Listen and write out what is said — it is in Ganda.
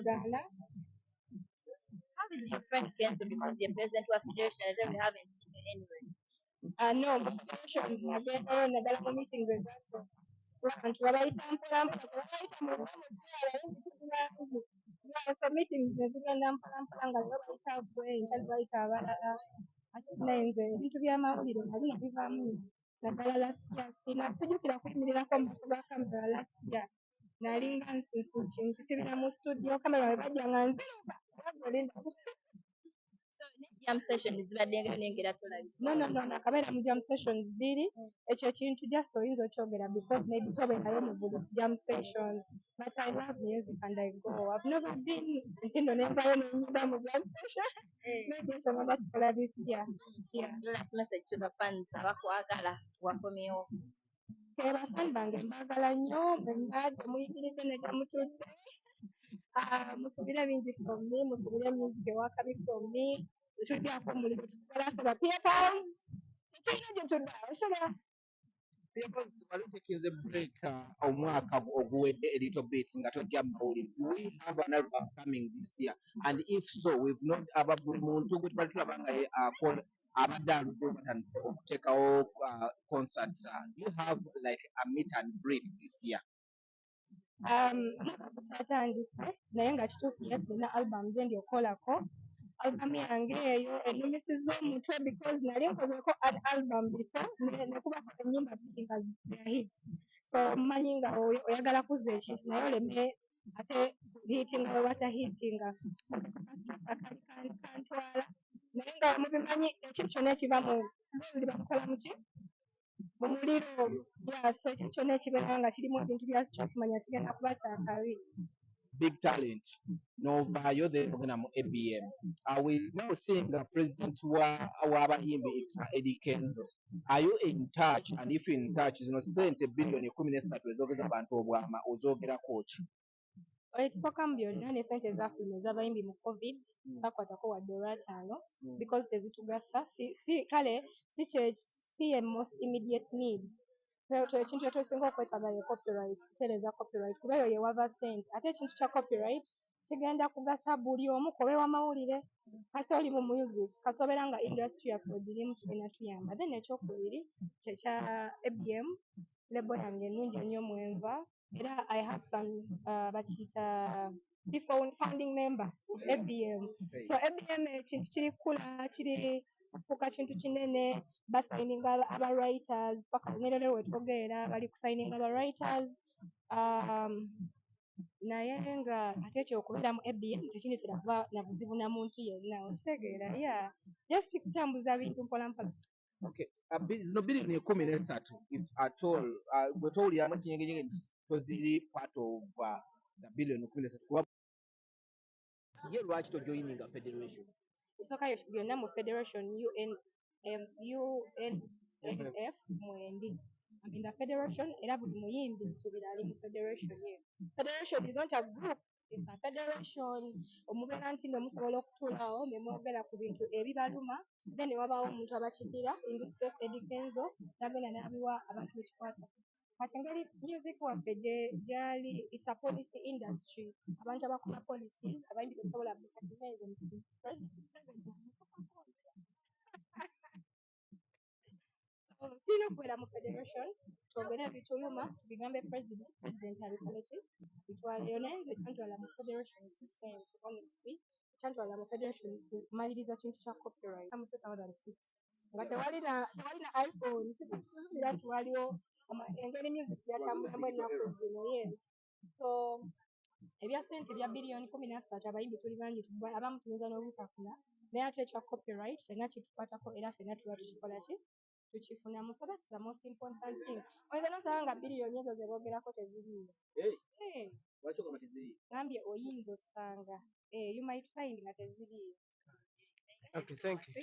Ghana. How is your friend Kenzo? Because you're president of federation, I don't haven't seen you anyway. No, federation nagendayo naddala mu meetings ezaso abantu babayita mpolampola tebabayita mu bunamukyala so meetings nezigenda mpolampola nga babayita bwenkya nebayita abalala ate nenze ebintu by'amawulire nali nabivaamu naddala last year sijjukira kuyimirirako mu maaso ga kamera last year nalinga nkisibira mu studio kamera we bajja nga nziruka olinda So jam session zibadde nengera tolabye. No, akabeera mu jam sessions bbiri ekyo ekintu just oyinza okyogera because maybe tobeerayo mu buli jam session but I love music and I go. I've never been nti nno nenvayo nenyimba mu jam session maybe ekyo ngenda kikola this year. Yeah. Last message to the fans abakwagala wakomyewo. Bafani bange mbagala nnyo mwenna gye muyimiridde ne gye mutudde musubire bingi from me, musubire music ewakabi from me, tetugyako omuliro tusigala ffe ba Pia Pounds tekirina gye tudda osigala. Pia Pounds wali taking a break omwaka oguwedde a little bit nga tojja mawulire. We have an album coming this year and if so we've not buli muntu gwe tubali tulaba nga abadde aludde batandise okuteekawo concerts. You have like a meet and greet this year. Kyatandise naye nga kituufu yes nina album gye ndyokolako album yange eyo ennumisiza omutwe because nali nkozeko an album before nekubako ennyimba bbiri nga hits so mmanyi nga oyagala kuzza ekintu naye oleme ate hiitinga we batahiitinga akali kantwala naye nga mubimanyi ekintu kyonna ekiva mu buli bamukola muki mu muliro so ekintu kyonna ekibeera nga kirimu ebintu byakimanya kigenda kuba kyakabi. Big talent novaayo ogenda mu ABM. We now seeing the president w'abayimbi it's Eddy Kenzo. Are you in touch and if in touch zino sente billion 13 ezogeza abantu obwama ozogerako ki? Ekisooka mu byonna ne sente ezafuluma ez'abayimbi mu covid saakwatako wadde olwataano because tezitugasa kale si ye most immediate need ekintu kyetosinga okwetaaga ye copyright kutereeza copyright kuba eyo yewava sente ate ekintu kya copyright kigenda kugasa buli omu kobe w'amawulire kasita oli mu music kasita obeera nga industry yaffe ogirimu kigenda tuyamba then ekyokubiri kyekya ABM label yange ennungi ennyo mwenva era I have some bakiyita founding member ABM so ABM ekintu kiri kula kiri kufuuka kintu kinene basayininga aba writers paka nerero wetwogerera bali kusayininga aba writers naye nga ate ekyokubeera mu ABM tekindetera kuba na buzibu na muntu yenna okitegeera just kutambuza bintu mpola mpola. Okay, zino billion 13 if at all bwe towuliramu kinyegenyege nti toziri part of the billion 13 kuba ye lwaki tojoininga federation? Isooka byonna mu federation UNF mwendi in the federation era buli muyimbi nsuubira ali mu federation ye. Federation is not a group, it's a federation. Omubeera nti nno musobola okutuulawo ne mwogera ku bintu ebibaluma then ne wabaawo omuntu abakidira in this case Eddy Kenzo n'agenda n'abiwa abantu bekikwata kati engeri music waffe gyali it's a policy industry abantu abakola policies abayimbi tetusobola bukatinenze tulina okubeera mu federation twogere ebituluma tubigambe president abikole ki bitwaleyo naye nze kyantwala mu federation si sente honestly kyantwala mu federation kumaliriza kintu kya copyright mu 2006 nga tewali na iphone situsuubira nti waliwo engeri music gyatambulamu ennaku zino yes so ebya sente bya biliyoni 13 abayimbi tuli bangi abamu tuyinza n'obutafuna naye ate ekya copyright fenna kitukwatako era fenna tuba tukikola ki tukifunamu so that's the most important thing oyinza nosanga nga biliyoni ezo ze boogerako teziriiyo gambye oyinza osanga you might find nga teziriiyo. Okay, thank you.